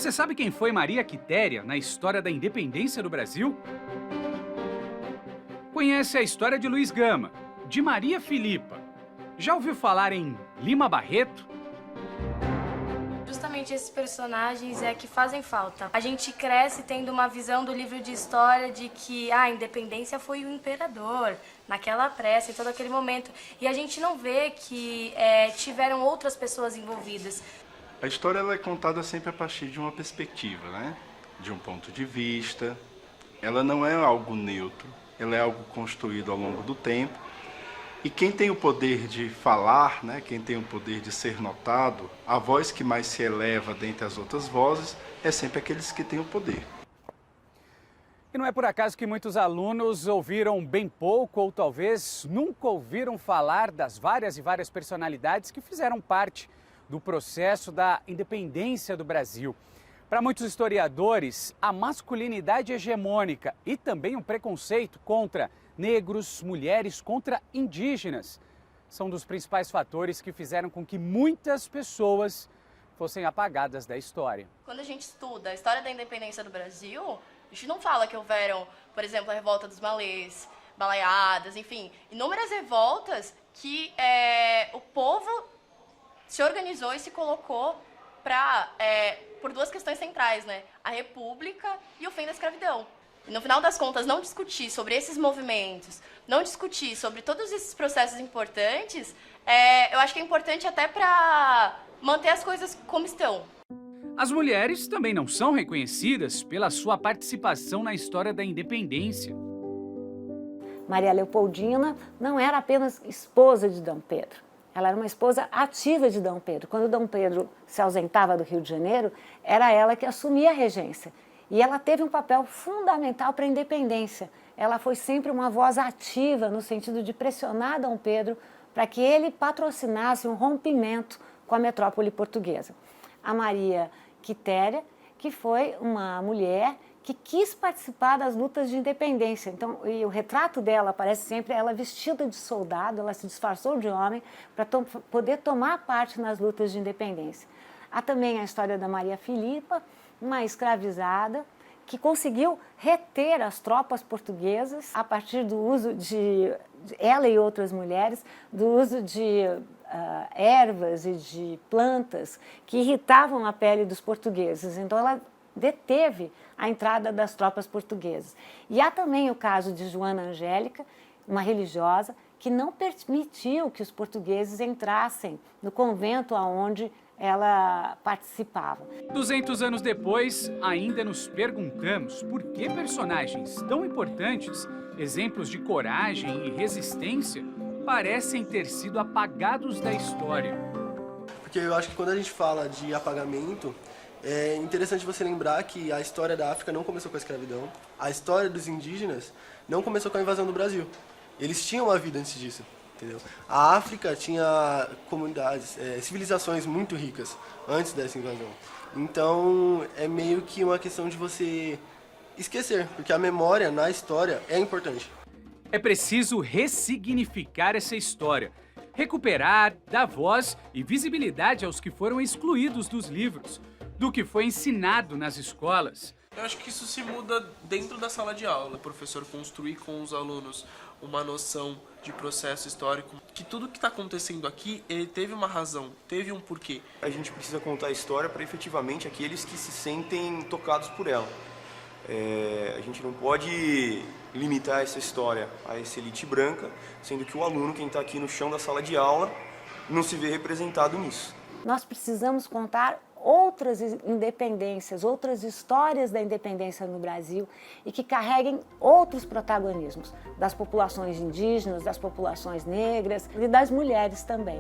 Você sabe quem foi Maria Quitéria na história da independência do Brasil? Conhece a história de Luiz Gama, de Maria Filipa. Já ouviu falar em Lima Barreto? Justamente esses personagens é que fazem falta. A gente cresce tendo uma visão do livro de história de que a independência foi o imperador, naquela pressa, em todo aquele momento. E a gente não vê que tiveram outras pessoas envolvidas. A história ela é contada sempre a partir de uma perspectiva, né? De um ponto de vista. Ela não é algo neutro, ela é algo construído ao longo do tempo. E quem tem o poder de falar, né? Quem tem o poder de ser notado, a voz que mais se eleva dentre as outras vozes é sempre aqueles que têm o poder. E não é por acaso que muitos alunos ouviram bem pouco ou talvez nunca ouviram falar das várias e várias personalidades que fizeram parte do processo da independência do Brasil. Para muitos historiadores, a masculinidade hegemônica e também o preconceito contra negros, mulheres, contra indígenas são dos principais fatores que fizeram com que muitas pessoas fossem apagadas da história. Quando a gente estuda a história da independência do Brasil, a gente não fala que houveram, por exemplo, a revolta dos malês, balaiadas, enfim, inúmeras revoltas que o povo se organizou e se colocou por duas questões centrais, né? A República e o fim da escravidão. E no final das contas, não discutir sobre esses movimentos, não discutir sobre todos esses processos importantes, eu acho que é importante até para manter as coisas como estão. As mulheres também não são reconhecidas pela sua participação na história da independência. Maria Leopoldina não era apenas esposa de Dom Pedro. Ela era uma esposa ativa de Dom Pedro. Quando Dom Pedro se ausentava do Rio de Janeiro, era ela que assumia a regência. E ela teve um papel fundamental para a independência. Ela foi sempre uma voz ativa no sentido de pressionar Dom Pedro para que ele patrocinasse um rompimento com a metrópole portuguesa. A Maria Quitéria, que foi uma mulher que quis participar das lutas de independência. Então, e o retrato dela aparece sempre ela vestida de soldado, ela se disfarçou de homem para poder tomar parte nas lutas de independência. Há também a história da Maria Filipa, uma escravizada que conseguiu reter as tropas portuguesas a partir do uso de ela e outras mulheres, do uso de ervas e de plantas que irritavam a pele dos portugueses. Então, ela deteve a entrada das tropas portuguesas. E há também o caso de Joana Angélica, uma religiosa, que não permitiu que os portugueses entrassem no convento onde ela participava. 200 anos depois, ainda nos perguntamos por que personagens tão importantes, exemplos de coragem e resistência, parecem ter sido apagados da história. Porque eu acho que quando a gente fala de apagamento, é interessante você lembrar que a história da África não começou com a escravidão, a história dos indígenas não começou com a invasão do Brasil. Eles tinham uma vida antes disso, entendeu? A África tinha comunidades, civilizações muito ricas antes dessa invasão. Então, é meio que uma questão de você esquecer, porque a memória na história é importante. É preciso ressignificar essa história, recuperar, dar voz e visibilidade aos que foram excluídos dos livros, do que foi ensinado nas escolas. Eu acho que isso se muda dentro da sala de aula. O professor construir com os alunos uma noção de processo histórico, que tudo que está acontecendo aqui, ele teve uma razão, teve um porquê. A gente precisa contar a história para efetivamente aqueles que se sentem tocados por ela. A gente não pode limitar essa história a essa elite branca, sendo que o aluno, quem está aqui no chão da sala de aula, não se vê representado nisso. Nós precisamos contar outras independências, outras histórias da independência no Brasil e que carreguem outros protagonismos, das populações indígenas, das populações negras e das mulheres também.